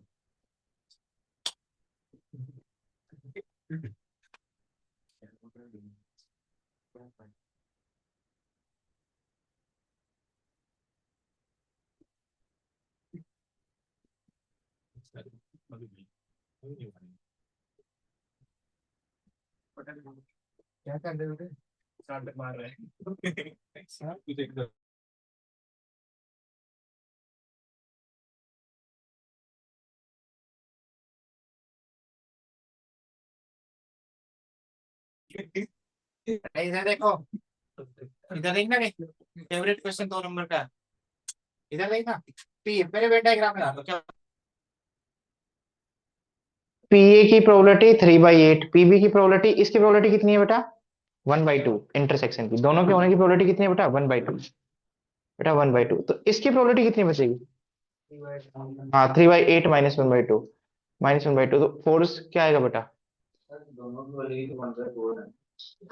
क्या कर रहे हो बेटे? साथ मार रहे हैं। इधर देखो, इधर देखना नहीं, फेवरेट क्वेश्चन 2 नंबर का, इधर देखना। पी मेरे वेन डायग्राम में डालो क्या। पीए की प्रोबेबिलिटी 3/8, पीबी की प्रोबेबिलिटी, इसकी प्रोबेबिलिटी कितनी है बेटा 1/2, इंटरसेक्शन की दोनों के होने की प्रोबेबिलिटी कितनी है बेटा 1/2, बेटा 1/2, तो इसकी प्रोबेबिलिटी कितनी बचेगी, हाँ 3/8 -1/2, -1/2, तो फोर्स क्या आएगा बेटा,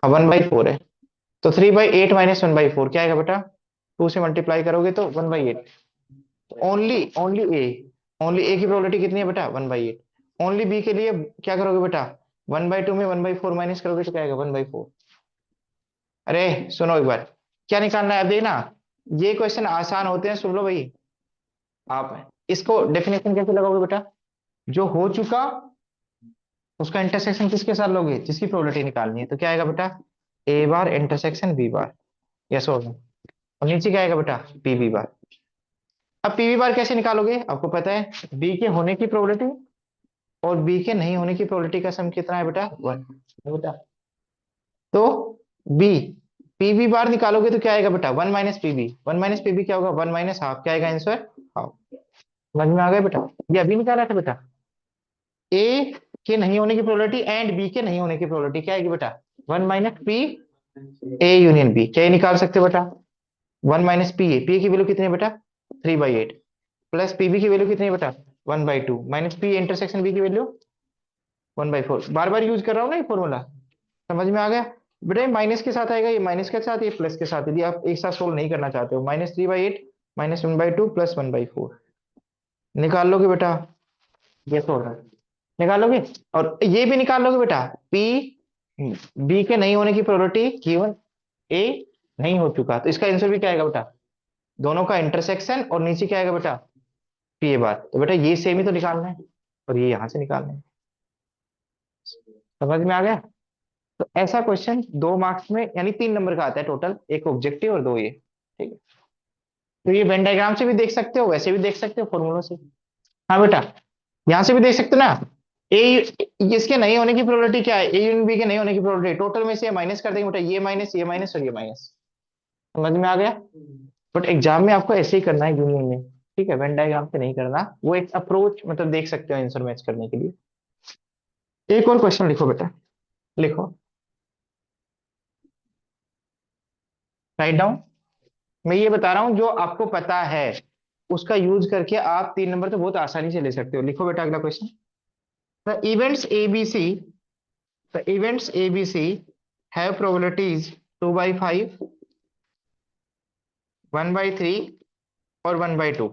हाँ 1/4 है, तो 3/8 -1/4 क्या आएगा बेटा, 2 से मल्टीप्लाई करोगे तो 1/8, ओनली ओनली ए की प्रोबेबिलिटी कितनी है बेटा 1/8, ओनली बी के लिए क्या करोगे बेटा 1/2 में 1/4 माइनस करोगे तो क्या आएगा 1/4। अरे सुनो एक बार, क्या निकालना है अब देखना, ये क्वेश्चन आसान होते हैं, सुन लो भाई। आप इसको डेफिनेशन कैसे लगाओगे बेटा, जो हो चुका उसका इंटरसेक्शन किसके साथ लोगे, जिसकी प्रोबेबिलिटी निकालनी है, तो क्या आएगा बेटा ए बार इंटरसेक्शन बी बार, यस होगा, और नीचे क्या आएगा बेटा पीबी बार। अब पीवी बार कैसे निकालोगे, आपको पता है बी के होने की प्रोबेबिलिटी और बी के नहीं होने की प्रोबेबिलिटी का सम कितना है बेटा 1, बेटा तो बी पीवी बार निकालोगे तो क्या आएगा बेटा 1 - पीबी, 1 - पीबी क्या होगा 1 - हाफ, क्या आएगा आंसर हाफ। समझ में आ गया बेटा, ये अभी निकाला था बेटा, ए के नहीं होने की प्रोबेबिलिटी एंड बी के नहीं होने की प्रोबेबिलिटी क्या आएगी बेटा 1 - पी ए यूनियन बी, क्या ये निकाल सकते हो बेटा 1 - पी ए, पी की वैल्यू कितनी है बेटा 3/8, प्लस पीबी की वैल्यू कितनी है बेटा 1/2, माइनस पी इंटरसेक्शन बी की वैल्यू 1/4, बार बार यूज कर रहा हूँ ना ये फॉर्मूला, समझ में आ गया बेटा, माइनस के साथ आएगा, ये माइनस के साथ, ये प्लस के साथ, यदि आप एक साथ सोल्व नहीं करना चाहते हो, -3/8 -1/2 प्लस 1/4 निकाल लोगे बेटा, ये तो होगा निकालोगे, और ये भी निकाल लोगे बेटा पी बी के नहीं होने की प्रोबेबिलिटी गिवन ए नहीं हो चुका, तो इसका आंसर भी क्या आएगा बेटा, दोनों का इंटरसेक्शन और नीचे क्या आएगा बेटा पी ए बार, तो बेटा ये सेम ही तो निकालना है और ये यहां से निकालना है, समझ में आ गया। तो ऐसा क्वेश्चन 2 मार्क्स में यानी 3 नंबर का आता है टोटल, एक ऑब्जेक्टिव और 2 ये, ठीक है। तो ये वेन डायग्राम से भी देख सकते हो, वैसे भी देख सकते हो फॉर्मूलों से, हाँ बेटा यहां से भी देख सकते हो ना, ए इसके नहीं होने की प्रोबेबिलिटी क्या है, ए यूनियन बी के नहीं होने की प्रोबेबिलिटी, टोटल में से माइनस कर देंगे बेटा, ये माइनस और ये माइनस, समझ में आ गया। बट एग्जाम में आपको ऐसे ही करना है यूनियन में, ठीक है, वेन डायग्राम से नहीं करना, वो एक अप्रोच मतलब देख सकते हो आंसर मैच करने के लिए। एक और क्वेश्चन लिखो बेटा, लिखो, राइट डाउन, मैं ये बता रहा हूं जो आपको पता है उसका यूज करके आप 3 नंबर तो बहुत आसानी से ले सकते हो। लिखो बेटा अगला question. The events A B C, the events A B C have probabilities 2/5, 1/3 और 1/2।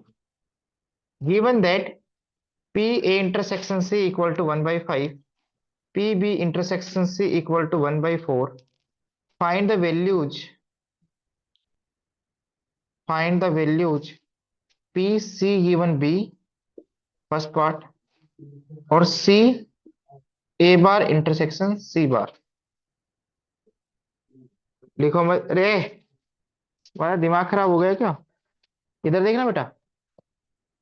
Given that P A intersection C equal to 1/5, P B intersection C equal to 1/4, find the values, find the values P C given B, first part, और C ए बार intersection C बार। लिखो मत रे, तुम्हारा दिमाग खराब हो गया क्या? इधर देखना बेटा,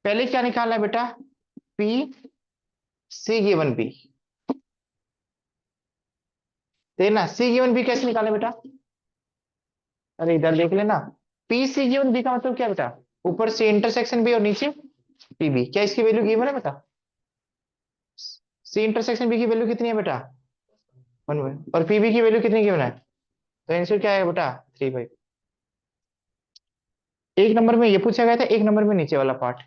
पहले क्या निकालना है बेटा? P C given B. देखना सी गिवन बी कैसे निकाले बेटा? अरे इधर देख लेना, पी सी गिवन बी का मतलब क्या बेटा? ऊपर से इंटरसेक्शन बी और नीचे पी बी। क्या इसकी वैल्यू गिवन है बेटा? सी इंटरसेक्शन बी की वैल्यू कितनी है बेटा? 1, और पीबी की वैल्यू कितनी गिवन है? तो आंसर क्या है बेटा? 3/5। एक नंबर में ये पूछा गया था, एक नंबर में नीचे वाला पार्ट।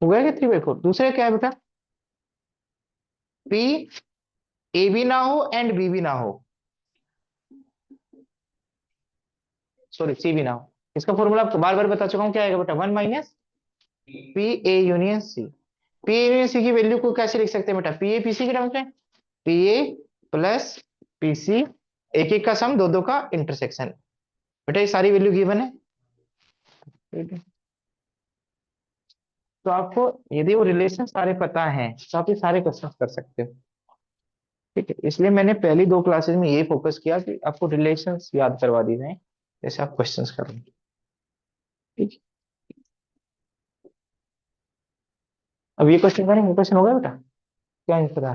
हो गया क्या 3/4? दूसरा क्या है बेटा? पी ए भी ना हो एंड बी भी ना हो, सॉरी सी भी ना हो। इसका फॉर्मूला आपको बार बार बता चुका हूं, क्या आएगा बेटा? 1 - P A union C. P A union C की वैल्यू को कैसे लिख सकते हैं बेटा? पी ए पी सी के टर्म्स में, P A plus P C, एक एक का सम, दो दो का इंटरसेक्शन। बेटा ये सारी वैल्यू गिवन है, ठीक है? तो आपको यदि वो रिलेशन सारे पता है तो आप ये सारे क्वेश्चन कर सकते हो, ठीक है? इसलिए मैंने पहली 2 क्लासेस में ये फोकस किया कि आपको रिलेशंस याद करवा दी जाए, जैसे आप क्वेश्चंस करेंगे, ठीक है? अब ये क्वेश्चन करेंगे, क्वेश्चन होगा बेटा? क्या आंसर है?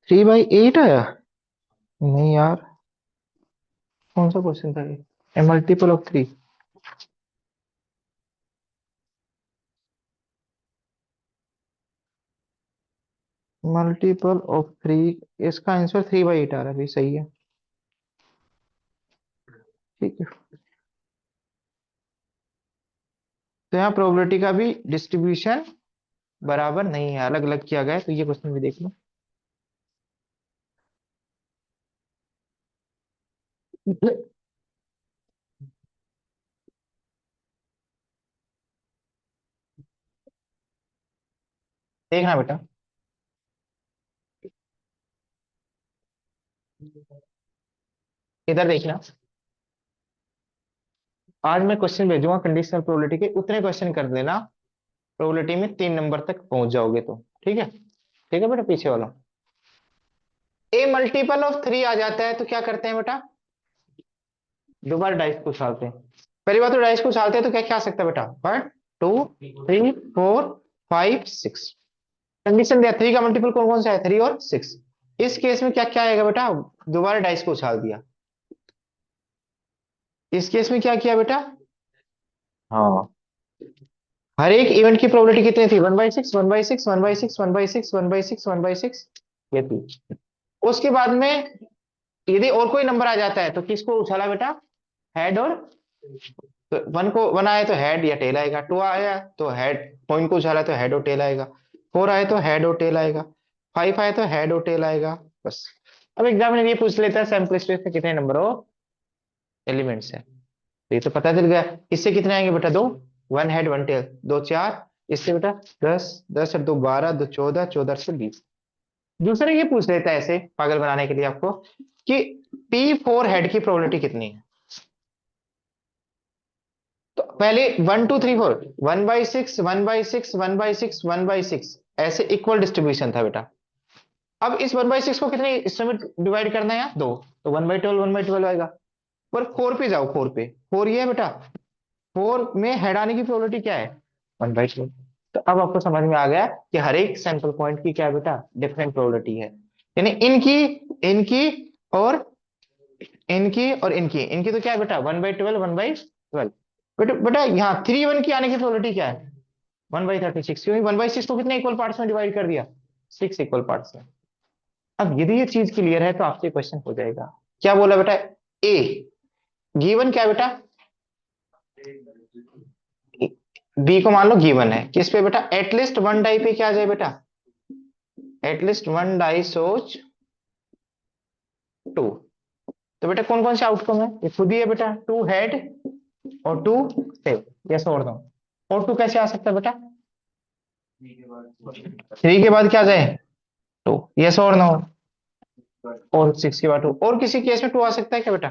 3/8 आया? नहीं यार, कौन सा क्वेश्चन था ये? Multiple of 3। मल्टीपल ऑफ 3, इसका आंसर 3/8 आ रहा है भाई, सही है, ठीक है? तो यहाँ प्रोबेबिलिटी का भी डिस्ट्रीब्यूशन बराबर नहीं है, अलग अलग किया गया है। तो ये क्वेश्चन भी देख लो। देखना बेटा, इधर देखना, आज मैं क्वेश्चन भेजूंगा कंडीशनल प्रोबेबिलिटी के, उतने क्वेश्चन कर देना, प्रोबेबिलिटी में 3 नंबर तक पहुंच जाओगे तो, ठीक है? ठीक है बेटा, पीछे वाला ए मल्टीपल ऑफ 3 आ जाता है तो क्या करते हैं बेटा? दोबारा डाइस को उछालते हैं। पहली बात तो डाइस को उछालते हैं तो क्या क्या आ सकता है बेटा? 1, 2, 3, 4, 5, 6। कंडीशन दिया 3 का मल्टीपल कौन कौन सा है? 3 और 6। इस केस में क्या क्या आएगा बेटा? दोबारा डाइस को उछाल दिया। इस केस में क्या किया बेटा? हाँ, हर एक इवेंट की प्रोबेबिलिटी कितनी थी? 1/6, 1/6, 1/6, 1/6, 1/6, 1/6, ये थी। उसके बाद में यदि और कोई नंबर आ जाता है तो किसको उछाला बेटा? हेड और, तो 1 आया तो हेड या टेल आएगा, 2 आया तो हेड, पॉइंट को उछाला तो हेड और टेल आएगा, 4 आया तो हेड और टेल आएगा, 5 आया तो हेड और टेल आएगा, बस। अब एग्जामिनर ये पूछ लेता है सैंपल स्पेस में कितने नंबर हो एलिमेंट्स है, तो ये तो पता चल गया। इससे कितने आएंगे बेटा? 2, 1 हेड 1 टेल, 2 4, इससे बेटा 10, 10 और 2 12, 2 14, 14 से 20। दूसरा ये पूछ लेता है ऐसे पागल बनाने के लिए आपको कि P4 हेड की प्रोबेबिलिटी कितनी है? तो पहले 1 2 3 4, 1/6, 1/6, 1/6, 1/6, ऐसे इक्वल डिस्ट्रीब्यूशन था बेटा। अब इस 1/6 को कितने हिस्सों में डिवाइड करना है यार? 2, तो 1/12, 1/12 आएगा। पर 4 पे जाओ, 4 पे, 4 ये है बेटा, 4 में हेड आने की प्रोबेबिलिटी क्या है? 1/12। तो अब आपको समझ में आ गया कि हर एक सैंपल पॉइंट की क्या है बेटा? डिफरेंट प्रोबेबिलिटी है, यानी इनकी, इनकी और इनकी और इनकी, इनकी तो क्या है बेटा? 1/12, 1/12। बेटा बेटा यहाँ 3 1 की आने की प्रोबेबिलिटी क्या है? 1/36, क्योंकि 1/6 को कितने इक्वल पार्ट्स में डिवाइड कर दिया? 6 इक्वल पार्ट्स में। अब यदि ये चीज क्लियर है तो आपसे क्वेश्चन हो जाएगा। क्या बोला बेटा? ए गिवन क्या बेटा? बी को मान लो गिवन है किस पे बेटा? एटलीस्ट वन डाई पे क्या आ जाए बेटा? एटलीस्ट वन डाई सोच 2। तो बेटा कौन कौन से आउटकम है? ये खुद ही है बेटा, 2 हेड और 2 टेल। यस और नो। और 2 कैसे आ सकता है बेटा? 3 के बाद क्या आ जाए? 2। यस और नो। और 6 के बाद 2। और किसी केस में 2 आ सकता है क्या बेटा?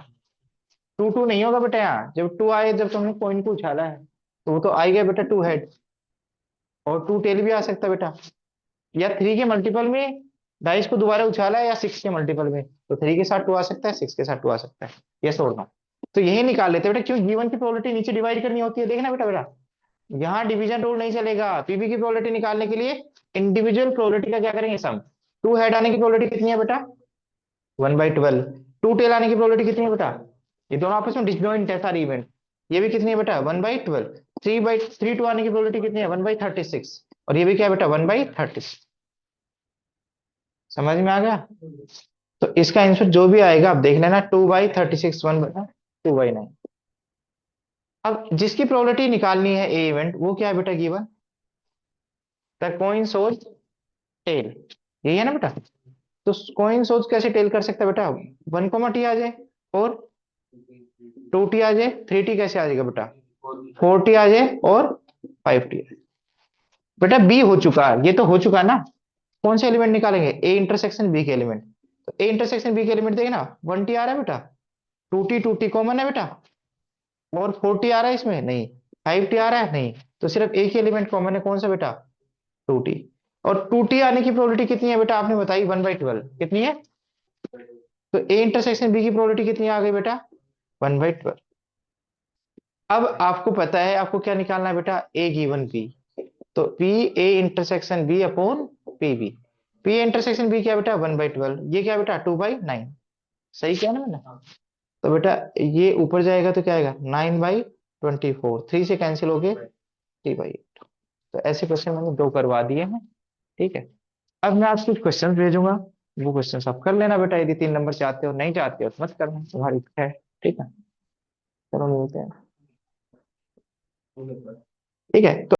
2 2 नहीं होगा बेटा, यहाँ जब 2 आए, जब तुमने कॉइन को उछाला है तो वो तो आ ही गया बेटा 2 हेड। और 2 टेल भी आ सकता है बेटा, या 3 के मल्टीपल में डाइस को दोबारा उछाला है, या 6 के मल्टीपल में, तो 3 के साथ 2 आ सकता है, 6 के साथ 2 आ सकता है। यस और नो। तो यही निकाल लेते हैं बेटा, क्यों? गिवन की प्रोबेबिलिटी नीचे डिवाइड करनी होती है। देखना बेटा बेटा यहाँ डिवीजन रूल नहीं चलेगा। पीबी की प्रोबेबिलिटी निकालने के लिए इंडिविजुअल प्रोबेबिलिटी का क्या करेंगे? सम। 2 हेड आने की प्रोबेबिलिटी कितनी है बेटा? 1/12। 2 टेल आने की प्रोबेबिलिटी कितनी है बेटा? ये दोनों आपस में डिसजॉइंट है सारी इवेंट। ये भी कितनी है बेटा? 1/12। 3/3 2 आने की प्रोबेबिलिटी कितनी है? 1/36। और ये भी क्या है बेटा? 1/30। समझ में आ गया? तो इसका आंसर जो भी आएगा आप देख लेना, 2/36, 1/2/9। अब जिसकी प्रोबेबिलिटी निकालनी है ए इवेंट, वो क्या है बेटा? Given the coin shows tail. यही है ना बेटा? तो कॉइन सोच कैसे टेल कर सकता है बेटा? 1 टी आ जाए, और 2 टी आ जाए, 3 टी कैसे आ जाएगा बेटा? 4 टी आ जाए, और 5 टी। बेटा बी हो चुका है, ये तो हो चुका है ना। कौन से एलिमेंट निकालेंगे? ए इंटरसेक्शन बी के एलिमेंट। तो ए इंटरसेक्शन बी के एलिमेंट देखे ना, 1 टी आ रहा है बेटा, 2 टी कॉमन है बेटा, और 4 टी आ रहा है इसमें नहीं, 5 टी आ रहा है नहीं, तो सिर्फ एक ही एलिमेंट कॉमन है, कौन सा बेटा? 2 टी। और 2 टी आने की प्रोबेबिलिटी कितनी है बेटा? आपने बताई 1/12 कितनी है? तो ए इंटरसेक्शन बी की प्रोबेबिलिटी कितनी आ गई बेटा? 1/12। अब आपको पता है आपको क्या निकालना है बेटा? A given B. तो P A intersection B upon P B. P intersection B क्या बेटा? 1/12। ये क्या बेटा? 2/9। सही क्या ना मैंने? तो बेटा ये ऊपर जाएगा तो क्या आएगा? 9/24। 3 से कैंसिल हो गए, 3/8। तो ऐसे क्वेश्चन मैंने 2 करवा दिए हैं। ठीक है। अब मैं आपको कुछ क्वेश्चन भेजूंगा, वो क्वेश्चन आप कर लेना बेटा। यदि 3 नंबर चाहते हो, नहीं चाहते हो तो मत करना, तुम्हारी इच्छा है। ठीक है। चलो मिलते हैं। ठीक है। तो